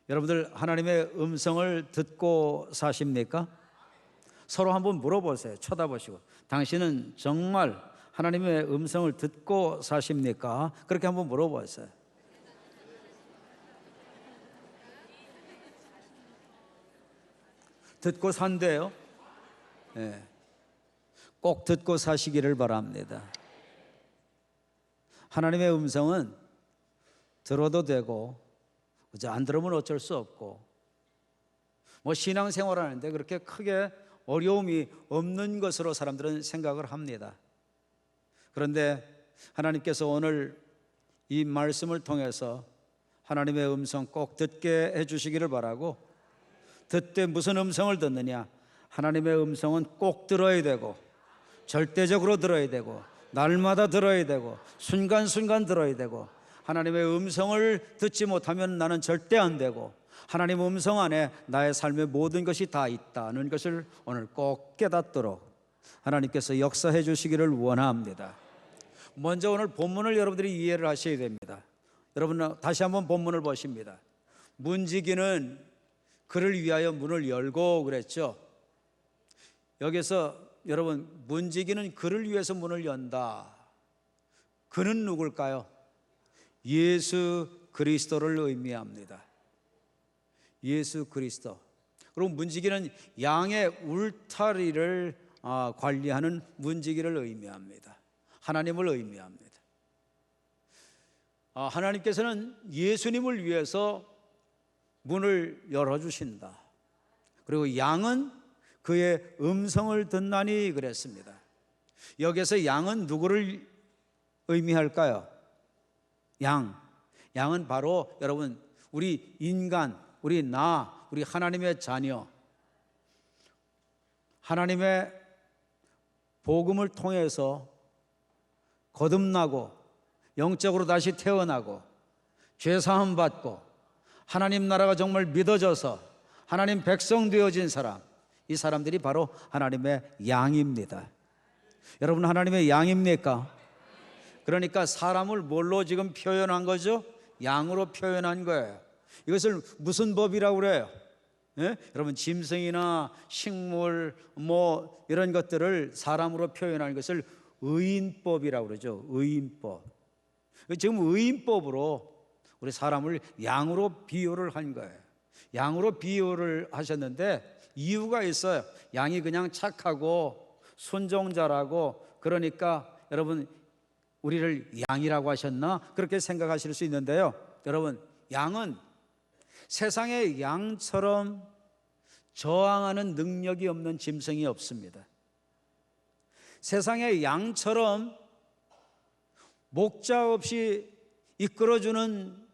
여러분들 하나님의 음성을 듣고 사십니까? 서로 한번 물어보세요. 쳐다보시고, 당신은 정말 하나님의 음성을 듣고 사십니까? 그렇게 한번 물어보세요. 듣고 산대요. 네. 꼭 듣고 사시기를 바랍니다. 하나님의 음성은 들어도 되고 안 들으면 어쩔 수 없고, 뭐 신앙생활 하는데 그렇게 크게 어려움이 없는 것으로 사람들은 생각을 합니다. 그런데 하나님께서 오늘 이 말씀을 통해서 하나님의 음성 꼭 듣게 해주시기를 바라고, 듣되 무슨 음성을 듣느냐? 하나님의 음성은 꼭 들어야 되고, 절대적으로 들어야 되고, 날마다 들어야 되고, 순간순간 들어야 되고, 하나님의 음성을 듣지 못하면 나는 절대 안 되고, 하나님 음성 안에 나의 삶의 모든 것이 다 있다는 것을 오늘 꼭 깨닫도록 하나님께서 역사해 주시기를 원합니다. 먼저 오늘 본문을 여러분들이 이해를 하셔야 됩니다. 여러분 다시 한번 본문을 보십니다. 문지기는 그를 위하여 문을 열고 그랬죠. 여기서 여러분, 문지기는 그를 위해서 문을 연다. 그는 누굴까요? 예수 그리스도를 의미합니다. 예수 그리스도. 그리고 문지기는 양의 울타리를 관리하는 문지기를 의미합니다. 하나님을 의미합니다. 하나님께서는 예수님을 위해서 문을 열어주신다. 그리고 양은 그의 음성을 듣나니 그랬습니다. 여기서 양은 누구를 의미할까요? 양은 바로 여러분, 우리 인간, 우리 하나님의 자녀, 하나님의 복음을 통해서 거듭나고 영적으로 다시 태어나고 죄사함 받고 하나님 나라가 정말 믿어져서 하나님 백성 되어진 사람, 이 사람들이 바로 하나님의 양입니다. 여러분, 하나님의 양입니까? 그러니까 사람을 뭘로 지금 표현한 거죠? 양으로 표현한 거예요. 이것을 무슨 법이라고 그래요? 예? 여러분, 짐승이나 식물 뭐 이런 것들을 사람으로 표현하는 것을 의인법이라고 그러죠. 의인법. 지금 의인법으로 우리 사람을 양으로 비유를 한 거예요. 양으로 비유를 하셨는데 이유가 있어요. 양이 그냥 착하고 순종자라고, 그러니까 여러분 우리를 양이라고 하셨나? 그렇게 생각하실 수 있는데요. 여러분, 양은 세상의 양처럼 저항하는 능력이 없는 짐승이 없습니다. 세상의 양처럼 목자 없이 이끌어주는,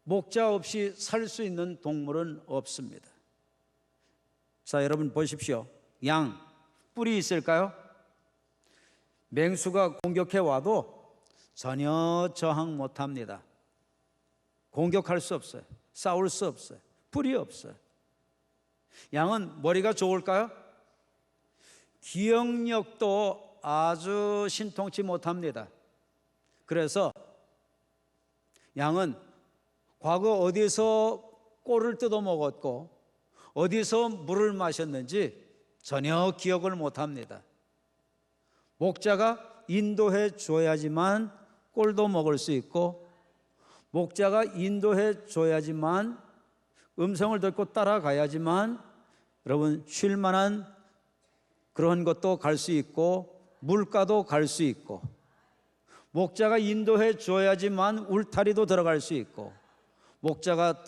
목자 없이 살 수 있는 동물은 없습니다. 자, 여러분 보십시오. 양, 뿔이 있을까요? 맹수가 공격해 와도 전혀 저항 못합니다. 공격할 수 없어요. 싸울 수 없어요. 뿔이 없어요. 양은 머리가 좋을까요? 기억력도 아주 신통치 못합니다. 그래서 양은 과거 어디서 꼴을 뜯어 먹었고 어디서 물을 마셨는지 전혀 기억을 못합니다. 목자가 인도해 줘야지만 꼴도 먹을 수 있고, 목자가 인도해 줘야지만 음성을 듣고 따라가야지만 여러분 쉴 만한 그런 것도 갈 수 있고 물가도 갈 수 있고, 목자가 인도해 줘야지만 울타리도 들어갈 수 있고, 목자가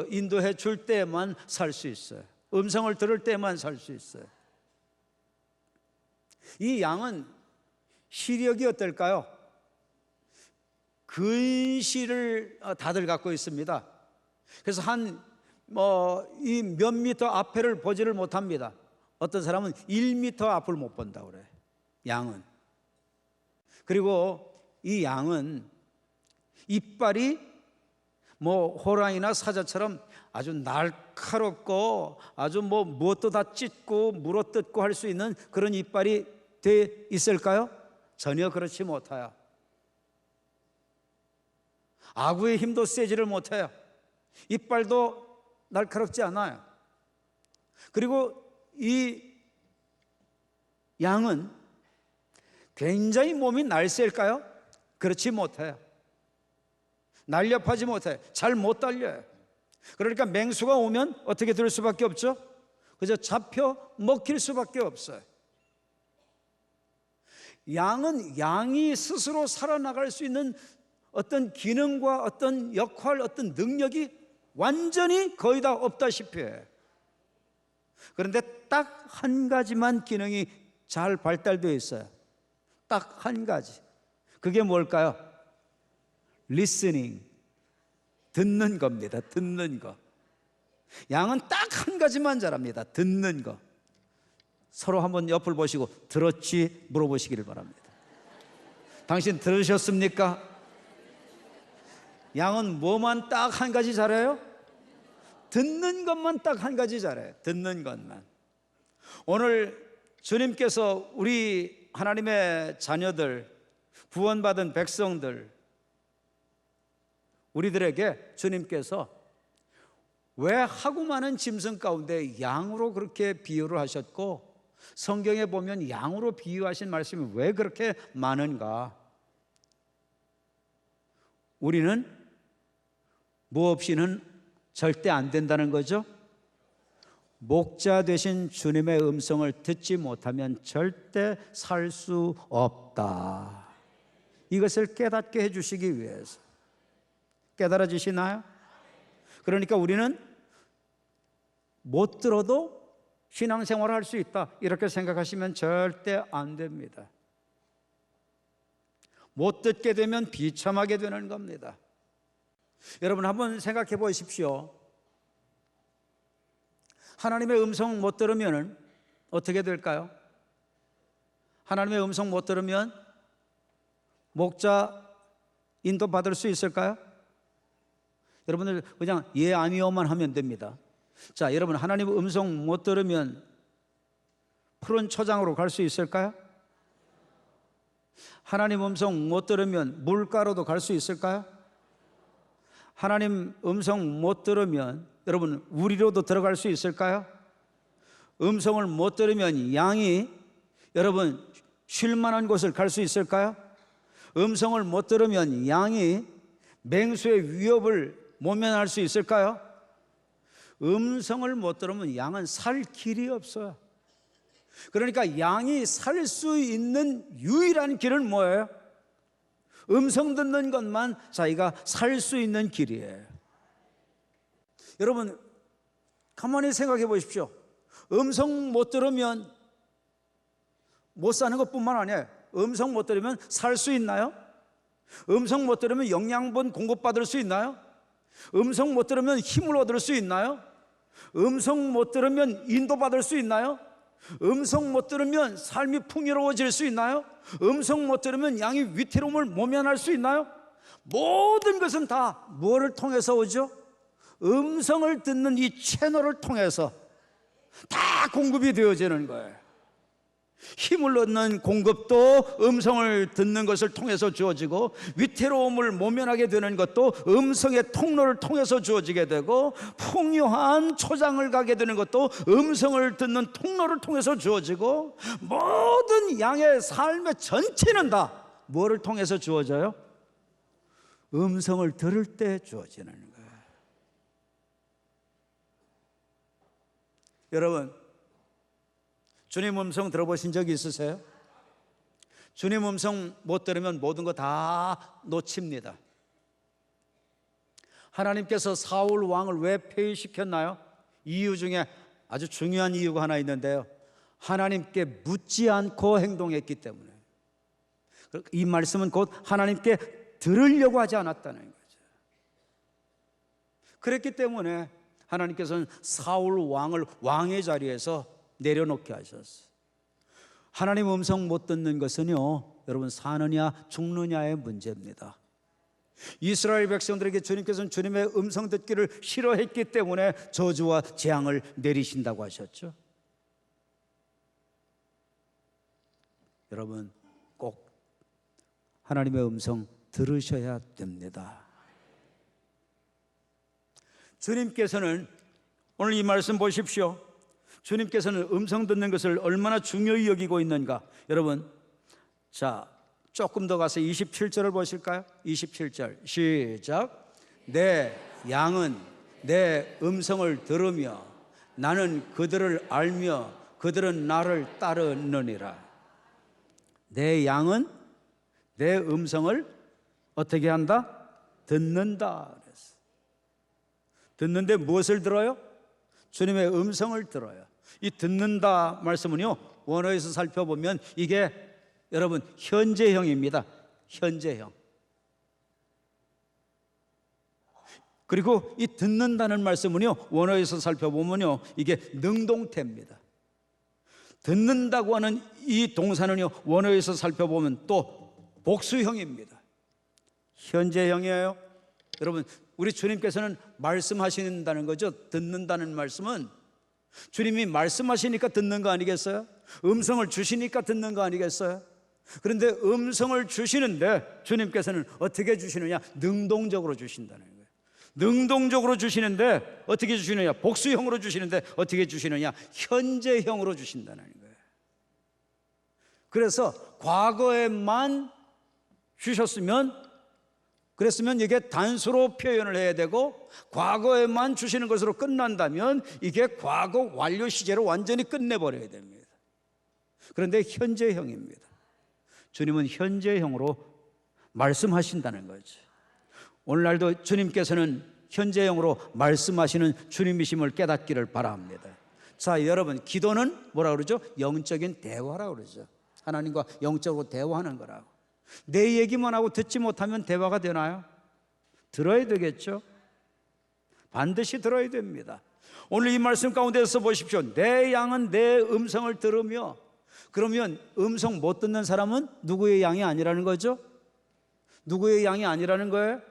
인도해 줄 때만 살 수 있어요. 음성을 들을 때만 살 수 있어요. 이 양은 시력이 어떨까요? 근시를 다들 갖고 있습니다. 그래서 이 몇 미터 앞에를 보지를 못합니다. 어떤 사람은 1미터 앞을 못 본다고 그래요. 양은. 그리고 이 양은 이빨이 뭐 호랑이나 사자처럼 아주 날카롭고 아주 무엇도 다 찢고 물어뜯고 할 수 있는 그런 이빨이 돼 있을까요? 전혀 그렇지 못해요. 아구의 힘도 세지를 못해요. 이빨도 날카롭지 않아요. 그리고 이 양은 굉장히 몸이 날쌘까요? 그렇지 못해요. 날렵하지 못해요. 잘 못 달려요. 그러니까 맹수가 오면 어떻게 될 수밖에 없죠? 그저 잡혀 먹힐 수밖에 없어요. 양은 양이 스스로 살아나갈 수 있는 어떤 기능과 어떤 역할, 어떤 능력이 완전히 거의 다 없다시피 해요. 그런데 딱 한 가지만 기능이 잘 발달되어 있어요. 딱 한 가지. 그게 뭘까요? listening. 듣는 겁니다. 듣는 거. 양은 딱 한 가지만 잘합니다. 듣는 거. 서로 한번 옆을 보시고 들었지? 물어보시기를 바랍니다. 당신 들으셨습니까? 양은 뭐만 딱 한 가지 잘해요? 듣는 것만 딱 한 가지 잘해요. 듣는 것만. 오늘 주님께서 우리 하나님의 자녀들, 구원받은 백성들, 우리들에게 주님께서 왜 하고 많은 짐승 가운데 양으로 그렇게 비유를 하셨고, 성경에 보면 양으로 비유하신 말씀이 왜 그렇게 많은가? 우리는 뭐 없이는 절대 안 된다는 거죠. 목자 되신 주님의 음성을 듣지 못하면 절대 살 수 없다. 이것을 깨닫게 해주시기 위해서. 깨달아지시나요? 그러니까 우리는 못 들어도 신앙생활을 할 수 있다, 이렇게 생각하시면 절대 안 됩니다. 못 듣게 되면 비참하게 되는 겁니다. 여러분 한번 생각해 보십시오. 하나님의 음성 못 들으면 어떻게 될까요? 하나님의 음성 못 들으면 목자 인도받을 수 있을까요? 여러분들 그냥 예 아니요만 하면 됩니다. 자, 여러분 하나님의 음성 못 들으면 푸른 초장으로 갈 수 있을까요? 하나님 음성 못 들으면 물가로도 갈 수 있을까요? 하나님 음성 못 들으면 여러분 우리로도 들어갈 수 있을까요? 음성을 못 들으면 양이 여러분 쉴 만한 곳을 갈 수 있을까요? 음성을 못 들으면 양이 맹수의 위협을 모면할 수 있을까요? 음성을 못 들으면 양은 살 길이 없어요. 그러니까 양이 살 수 있는 유일한 길은 뭐예요? 음성 듣는 것만 자기가 살 수 있는 길이에요. 여러분 가만히 생각해 보십시오. 음성 못 들으면 못 사는 것뿐만 아니에요. 음성 못 들으면 살 수 있나요? 음성 못 들으면 영양분 공급받을 수 있나요? 음성 못 들으면 힘을 얻을 수 있나요? 음성 못 들으면 인도받을 수 있나요? 음성 못 들으면 삶이 풍요로워질 수 있나요? 음성 못 들으면 양이 위태로움을 모면할 수 있나요? 모든 것은 다 뭐를 통해서 오죠? 음성을 듣는 이 채널을 통해서 다 공급이 되어지는 거예요. 힘을 얻는 공급도 음성을 듣는 것을 통해서 주어지고, 위태로움을 모면하게 되는 것도 음성의 통로를 통해서 주어지게 되고, 풍요한 초장을 가게 되는 것도 음성을 듣는 통로를 통해서 주어지고, 모든 양의 삶의 전체는 다 뭐를 통해서 주어져요? 음성을 들을 때 주어지는 거예요. 여러분 주님 음성 들어보신 적 있으세요? 주님 음성 못 들으면 모든 거 다 놓칩니다. 하나님께서 사울 왕을 왜 폐위시켰나요? 이유 중에 아주 중요한 이유가 하나 있는데요, 하나님께 묻지 않고 행동했기 때문에. 이 말씀은 곧 하나님께 들으려고 하지 않았다는 거죠. 그랬기 때문에 하나님께서는 사울 왕을 왕의 자리에서 내려놓게 하셨어요. 하나님 음성 못 듣는 것은요, 여러분 사느냐 죽느냐의 문제입니다. 이스라엘 백성들에게 주님께서는 주님의 음성 듣기를 싫어했기 때문에 저주와 재앙을 내리신다고 하셨죠. 여러분 꼭 하나님의 음성 들으셔야 됩니다. 주님께서는 오늘 이 말씀 보십시오. 주님께서는 음성 듣는 것을 얼마나 중요히 여기고 있는가. 여러분, 자, 조금 더 가서 27절을 보실까요? 27절 시작. 내 양은 내 음성을 들으며 나는 그들을 알며 그들은 나를 따르느니라. 내 양은 내 음성을 어떻게 한다? 듣는다. 듣는데 무엇을 들어요? 주님의 음성을 들어요. 이 듣는다 말씀은요, 원어에서 살펴보면 이게 여러분 현재형입니다. 현재형. 그리고 이 듣는다는 말씀은요, 원어에서 살펴보면요, 이게 능동태입니다. 듣는다고 하는 이 동사는요, 원어에서 살펴보면 또 복수형입니다. 현재형이에요. 여러분, 우리 주님께서는 말씀하신다는 거죠. 듣는다는 말씀은 주님이 말씀하시니까 듣는 거 아니겠어요? 음성을 주시니까 듣는 거 아니겠어요? 그런데 음성을 주시는데 주님께서는 어떻게 주시느냐? 능동적으로 주신다는 거예요. 능동적으로 주시는데 어떻게 주시느냐? 복수형으로 주시는데 어떻게 주시느냐? 현재형으로 주신다는 거예요. 그래서 과거에만 주셨으면, 그랬으면 이게 단수로 표현을 해야 되고, 과거에만 주시는 것으로 끝난다면 이게 과거 완료 시제로 완전히 끝내버려야 됩니다. 그런데 현재형입니다. 주님은 현재형으로 말씀하신다는 거죠. 오늘날도 주님께서는 현재형으로 말씀하시는 주님이심을 깨닫기를 바랍니다. 자, 여러분, 기도는 뭐라 그러죠? 영적인 대화라고 그러죠. 하나님과 영적으로 대화하는 거라고. 내 얘기만 하고 듣지 못하면 대화가 되나요? 들어야 되겠죠. 반드시 들어야 됩니다. 오늘 이 말씀 가운데서 보십시오. 내 양은 내 음성을 들으며. 그러면 음성 못 듣는 사람은 누구의 양이 아니라는 거죠? 누구의 양이 아니라는 거예요?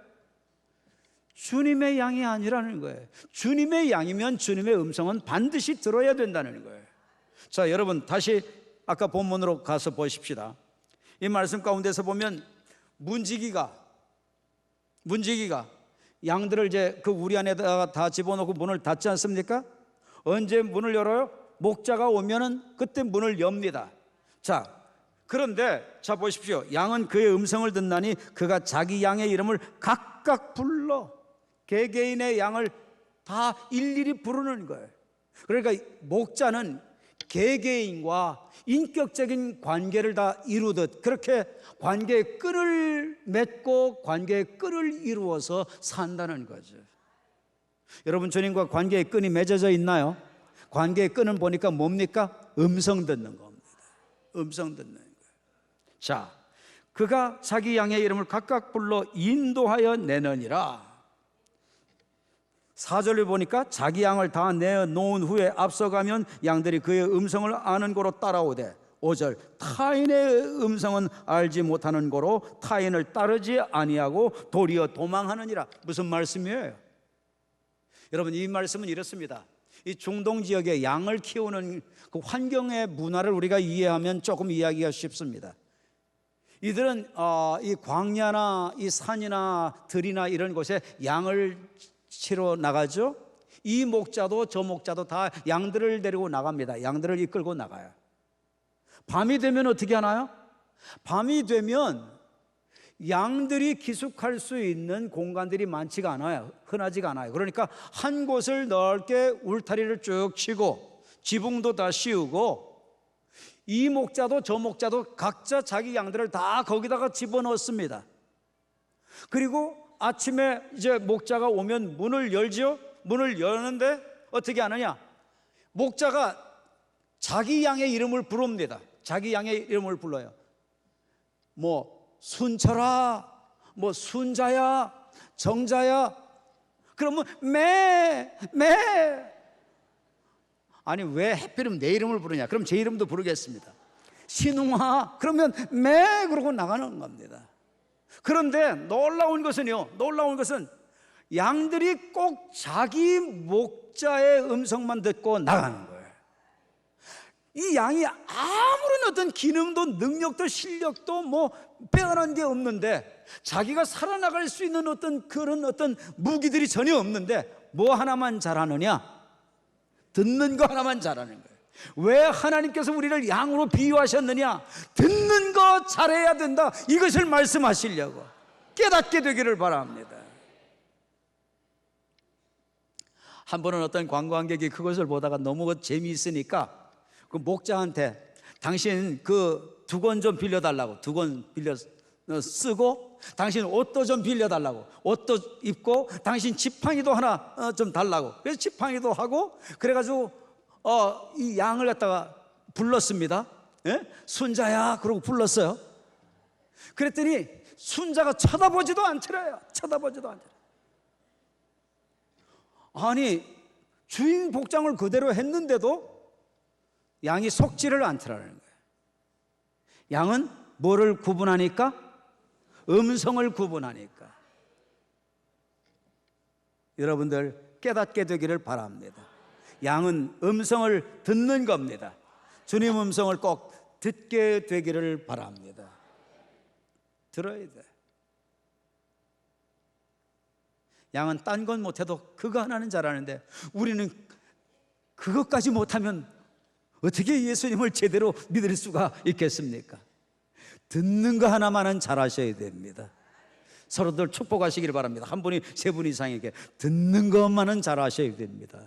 주님의 양이 아니라는 거예요. 주님의 양이면 주님의 음성은 반드시 들어야 된다는 거예요. 자, 여러분, 다시 아까 본문으로 가서 보십시다. 이 말씀 가운데서 보면 문지기가 양들을 이제 그 우리 안에다가 다 집어넣고 문을 닫지 않습니까? 언제 문을 열어요? 목자가 오면은 그때 문을 엽니다. 자, 그런데 자 보십시오. 양은 그의 음성을 듣나니 그가 자기 양의 이름을 각각 불러. 개개인의 양을 다 일일이 부르는 거예요. 그러니까 목자는 개개인과 인격적인 관계를 다 이루듯 그렇게 관계의 끈을 맺고 관계의 끈을 이루어서 산다는 거죠. 여러분, 주님과 관계의 끈이 맺어져 있나요? 관계의 끈은 보니까 뭡니까? 음성 듣는 겁니다. 음성 듣는 거예요. 자, 그가 자기 양의 이름을 각각 불러 인도하여 내느니라. 4절을 보니까 자기 양을 다 내놓은 후에 앞서가면 양들이 그의 음성을 아는 고로 따라오되, 5절 타인의 음성은 알지 못하는 고로 타인을 따르지 아니하고 도리어 도망하느니라. 무슨 말씀이에요? 여러분, 이 말씀은 이렇습니다. 이 중동 지역의 양을 키우는 그 환경의 문화를 우리가 이해하면 조금 이해하기가 쉽습니다. 이들은 이 광야나 이 산이나 들이나 이런 곳에 양을 치러 나가죠. 이 목자도 저 목자도 다 양들을 데리고 나갑니다. 양들을 이끌고 나가요. 밤이 되면 어떻게 하나요? 밤이 되면 양들이 기숙할 수 있는 공간들이 많지가 않아요. 흔하지가 않아요. 그러니까 한 곳을 넓게 울타리를 쭉 치고 지붕도 다 씌우고 이 목자도 저 목자도 각자 자기 양들을 다 거기다가 집어넣습니다. 그리고 아침에 이제 목자가 오면 문을 열죠. 문을 여는데 어떻게 하느냐? 목자가 자기 양의 이름을 부릅니다. 자기 양의 이름을 불러요. 뭐 순철아, 뭐 순자야, 정자야. 그러면 매. 아니, 왜 하필이면 내 이름을 부르냐? 그럼 제 이름도 부르겠습니다. 신웅아. 그러면 매 그러고 나가는 겁니다. 그런데 놀라운 것은 양들이 꼭 자기 목자의 음성만 듣고 나가는 거예요. 이 양이 아무런 어떤 기능도 능력도 실력도 뭐 빼어난 게 없는데, 자기가 살아나갈 수 있는 어떤 그런 어떤 무기들이 전혀 없는데 뭐 하나만 잘하느냐? 듣는 거 하나만 잘하는 거예요. 왜 하나님께서 우리를 양으로 비유하셨느냐? 듣는 거 잘해야 된다, 이것을 말씀하시려고. 깨닫게 되기를 바랍니다. 한 번은 어떤 관광객이 그것을 보다가 너무 재미있으니까 그 목자한테 당신 그 두건 좀 빌려달라고, 두건 빌려 쓰고 당신 옷도 좀 빌려달라고, 옷도 입고 당신 지팡이도 하나 좀 달라고. 그래서 지팡이도 하고 그래가지고 이 양을 갖다가 불렀습니다. 예? 순자야 그러고 불렀어요. 그랬더니 순자가 쳐다보지도 않더래요. 쳐다보지도 않더래요. 아니, 주인 복장을 그대로 했는데도 양이 속지를 않더라는 거예요. 양은 뭐를 구분하니까? 음성을 구분하니까. 여러분들 깨닫게 되기를 바랍니다. 양은 음성을 듣는 겁니다. 주님 음성을 꼭 듣게 되기를 바랍니다. 들어야 돼. 양은 딴 건 못해도 그거 하나는 잘하는데 우리는 그것까지 못하면 어떻게 예수님을 제대로 믿을 수가 있겠습니까? 듣는 거 하나만은 잘하셔야 됩니다. 서로들 축복하시길 바랍니다. 한 분이 세 분 이상에게 듣는 것만은 잘하셔야 됩니다.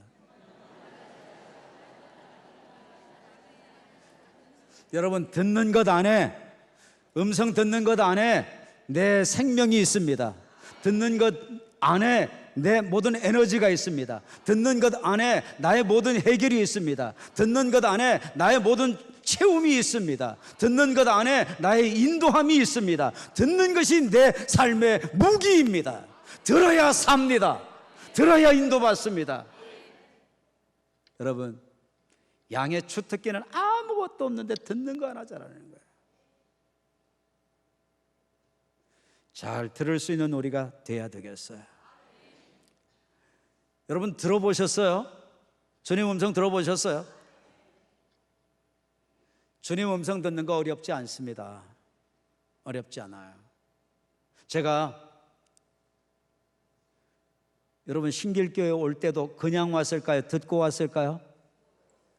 여러분, 듣는 것 안에, 음성 듣는 것 안에 내 생명이 있습니다. 듣는 것 안에 내 모든 에너지가 있습니다. 듣는 것 안에 나의 모든 해결이 있습니다. 듣는 것 안에 나의 모든 채움이 있습니다. 듣는 것 안에 나의 인도함이 있습니다. 듣는 것이 내 삶의 무기입니다. 들어야 삽니다. 들어야 인도받습니다. 여러분, 양의 주특기는 아무것도 없는데 듣는 거 하나 잘하는 거예요. 잘 들을 수 있는 우리가 돼야 되겠어요. 여러분, 들어보셨어요? 주님 음성 들어보셨어요? 주님 음성 듣는 거 어렵지 않습니다. 어렵지 않아요. 제가 여러분 신길교회 올 때도 그냥 왔을까요? 듣고 왔을까요?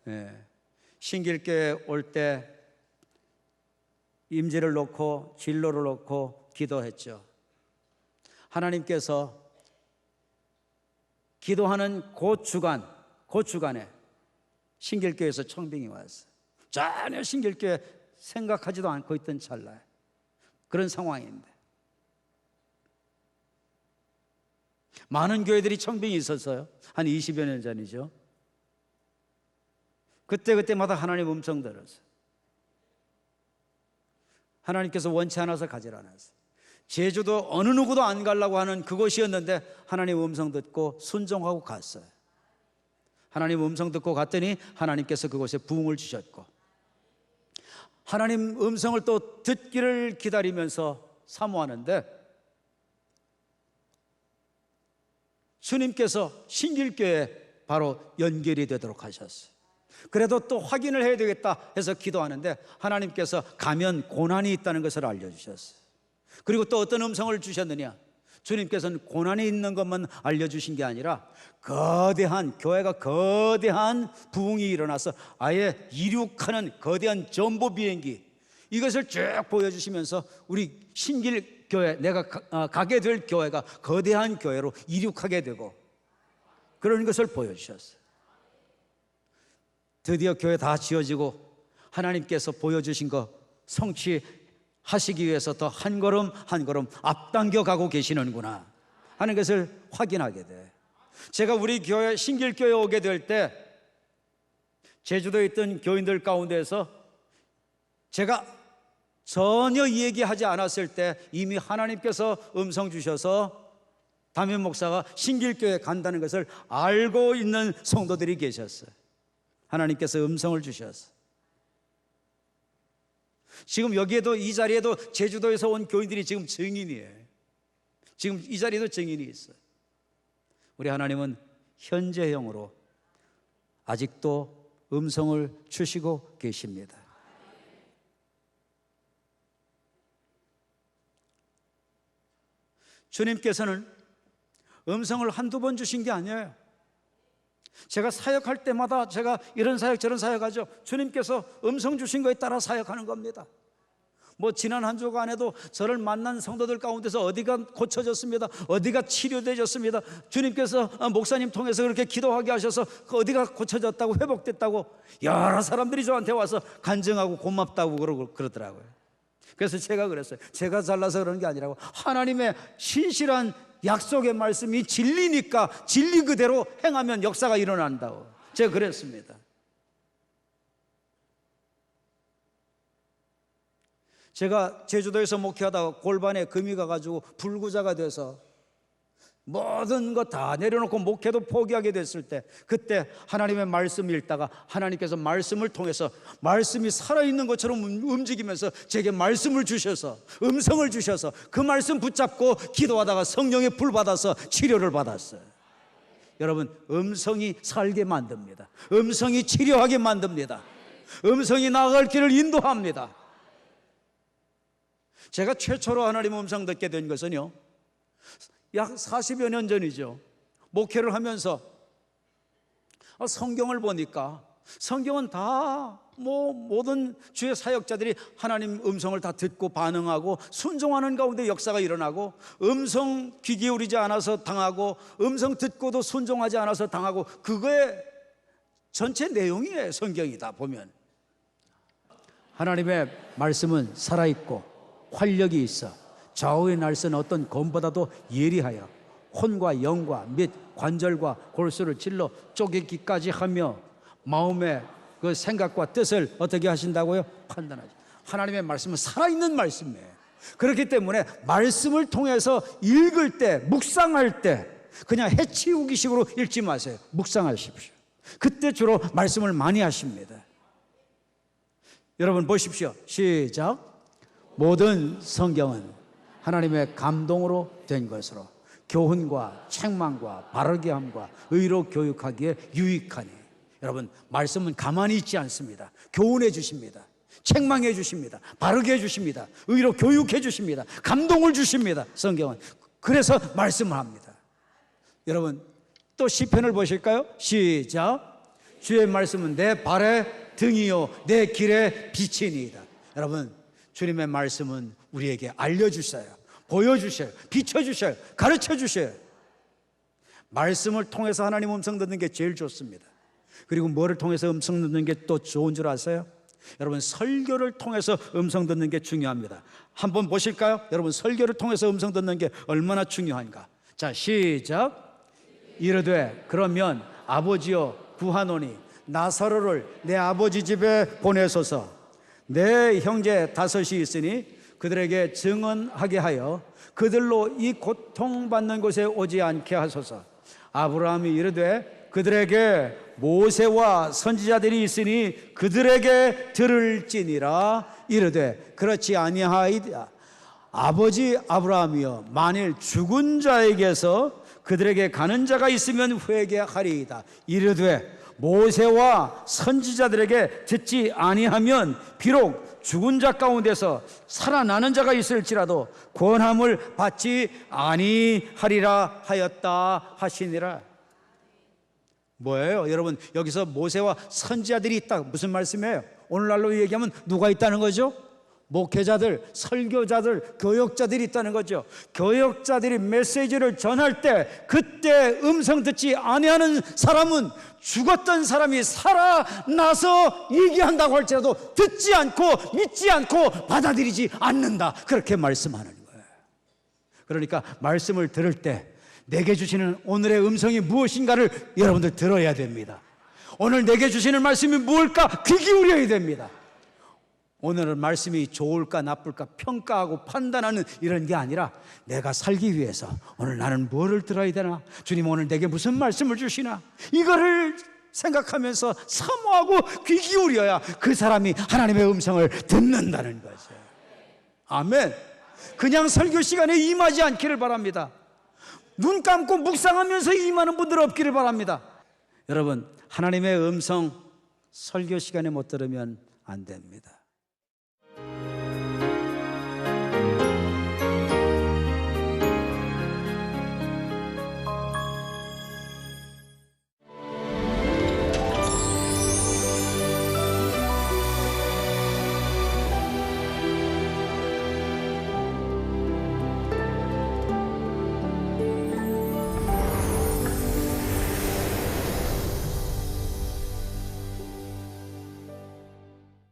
네. 신길교회 올 때 임지를 놓고 진로를 놓고 기도했죠. 하나님께서 기도하는 그 주간에 신길교회에서 청빙이 왔어요. 전혀 신길교회 생각하지도 않고 있던 찰나에 그런 상황인데 많은 교회들이 청빙이 있었어요. 한 20여 년 전이죠. 그때마다 하나님 음성 들었어요. 하나님께서 원치 않아서 가지 않았어요. 제주도 어느 누구도 안 가려고 하는 그곳이었는데 하나님 음성 듣고 순종하고 갔어요. 하나님 음성 듣고 갔더니 하나님께서 그곳에 부흥을 주셨고, 하나님 음성을 또 듣기를 기다리면서 사모하는데 주님께서 신길교회에 바로 연결이 되도록 하셨어요. 그래도 또 확인을 해야 되겠다 해서 기도하는데 하나님께서 가면 고난이 있다는 것을 알려주셨어요. 그리고 또 어떤 음성을 주셨느냐? 주님께서는 고난이 있는 것만 알려주신 게 아니라 거대한 교회가 거대한 부흥이 일어나서 아예 이륙하는 거대한 전보 비행기, 이것을 쭉 보여주시면서 우리 신길교회, 내가 가게 될 교회가 거대한 교회로 이륙하게 되고 그런 것을 보여주셨어요. 드디어 교회 다 지어지고 하나님께서 보여주신 거 성취하시기 위해서 더 한 걸음 한 걸음 앞당겨 가고 계시는구나 하는 것을 확인하게 돼. 제가 우리 교회 신길교회 오게 될 때 제주도에 있던 교인들 가운데서 제가 전혀 얘기하지 않았을 때 이미 하나님께서 음성 주셔서 담임 목사가 신길교회 간다는 것을 알고 있는 성도들이 계셨어요. 하나님께서 음성을 주셨어요. 지금 여기에도, 이 자리에도 제주도에서 온 교인들이 지금 증인이에요. 지금 이 자리에도 증인이 있어요. 우리 하나님은 현재형으로 아직도 음성을 주시고 계십니다. 주님께서는 음성을 한두 번 주신 게 아니에요. 제가 사역할 때마다 제가 이런 사역 저런 사역하죠. 주님께서 음성 주신 거에 따라 사역하는 겁니다. 뭐 지난 한 주간에도 저를 만난 성도들 가운데서 어디가 고쳐졌습니다. 어디가 치료되졌습니다. 주님께서 목사님 통해서 그렇게 기도하게 하셔서 그 어디가 고쳐졌다고 회복됐다고 여러 사람들이 저한테 와서 간증하고 고맙다고 그러더라고요. 그래서 제가 그랬어요. 제가 잘나서 그러는 게 아니라고, 하나님의 신실한 약속의 말씀이 진리니까 진리 그대로 행하면 역사가 일어난다고 제가 그랬습니다. 제가 제주도에서 목회하다가 골반에 금이 가가지고 불구자가 돼서 모든 거 다 내려놓고 목회도 포기하게 됐을 때, 그때 하나님의 말씀 읽다가 하나님께서 말씀을 통해서 말씀이 살아있는 것처럼 움직이면서 제게 말씀을 주셔서, 음성을 주셔서 그 말씀 붙잡고 기도하다가 성령의 불 받아서 치료를 받았어요. 여러분, 음성이 살게 만듭니다. 음성이 치료하게 만듭니다. 음성이 나아갈 길을 인도합니다. 제가 최초로 하나님 음성 듣게 된 것은요, 약 40여 년 전이죠. 목회를 하면서 성경을 보니까 성경은 다 모든 주의 사역자들이 하나님 음성을 다 듣고 반응하고 순종하는 가운데 역사가 일어나고, 음성 귀 기울이지 않아서 당하고 음성 듣고도 순종하지 않아서 당하고, 그거의 전체 내용이에요. 성경이다 보면 하나님의 말씀은 살아있고 활력이 있어 좌우의 날선 어떤 검보다도 예리하여 혼과 영과 및 관절과 골수를 찔러 쪼개기까지 하며 마음의 그 생각과 뜻을 어떻게 하신다고요? 판단하죠. 하나님의 말씀은 살아있는 말씀이에요. 그렇기 때문에 말씀을 통해서 읽을 때, 묵상할 때 그냥 해치우기식으로 읽지 마세요. 묵상하십시오. 그때 주로 말씀을 많이 하십니다. 여러분 보십시오. 시작. 모든 성경은 하나님의 감동으로 된 것으로 교훈과 책망과 바르게 함과 의로 교육하기에 유익하니. 여러분, 말씀은 가만히 있지 않습니다. 교훈해 주십니다. 책망해 주십니다. 바르게 해 주십니다. 의로 교육해 주십니다. 감동을 주십니다. 성경은. 그래서 말씀을 합니다. 여러분, 또 시편을 보실까요? 시작. 주의 말씀은 내 발의 등이요 내 길의 빛이니이다. 여러분, 주님의 말씀은 우리에게 알려주셔요. 보여주셔요. 비춰주셔요. 가르쳐주셔요. 말씀을 통해서 하나님 음성 듣는 게 제일 좋습니다. 그리고 뭐를 통해서 음성 듣는 게 또 좋은 줄 아세요? 여러분, 설교를 통해서 음성 듣는 게 중요합니다. 한번 보실까요? 여러분, 설교를 통해서 음성 듣는 게 얼마나 중요한가. 자, 시작. 이르되 그러면 아버지여 구하노니 나사로를 내 아버지 집에 보내소서. 내 형제 다섯이 있으니 그들에게 증언하게 하여 그들로 이 고통받는 곳에 오지 않게 하소서. 아브라함이 이르되 그들에게 모세와 선지자들이 있으니 그들에게 들을지니라. 이르되 그렇지 아니하이다. 아버지 아브라함이여, 만일 죽은 자에게서 그들에게 가는 자가 있으면 회개하리이다. 이르되 모세와 선지자들에게 듣지 아니하면 비록 죽은 자 가운데서 살아나는 자가 있을지라도 권함을 받지 아니하리라 하였다 하시니라. 뭐예요? 여러분, 여기서 모세와 선지자들이 있다, 무슨 말씀이에요? 오늘날로 얘기하면 누가 있다는 거죠? 목회자들, 설교자들, 교역자들이 있다는 거죠. 교역자들이 메시지를 전할 때 그때 음성 듣지 아니하는 사람은 죽었던 사람이 살아나서 얘기한다고 할지라도 듣지 않고 믿지 않고 받아들이지 않는다, 그렇게 말씀하는 거예요. 그러니까 말씀을 들을 때 내게 주시는 오늘의 음성이 무엇인가를 여러분들 들어야 됩니다. 오늘 내게 주시는 말씀이 무엇일까 귀 기울여야 됩니다. 오늘은 말씀이 좋을까 나쁠까 평가하고 판단하는 이런 게 아니라, 내가 살기 위해서 오늘 나는 뭐를 들어야 되나, 주님 오늘 내게 무슨 말씀을 주시나, 이거를 생각하면서 사모하고 귀 기울여야 그 사람이 하나님의 음성을 듣는다는 거죠. 아멘. 그냥 설교 시간에 임하지 않기를 바랍니다. 눈 감고 묵상하면서 임하는 분들 없기를 바랍니다. 여러분, 하나님의 음성 설교 시간에 못 들으면 안 됩니다.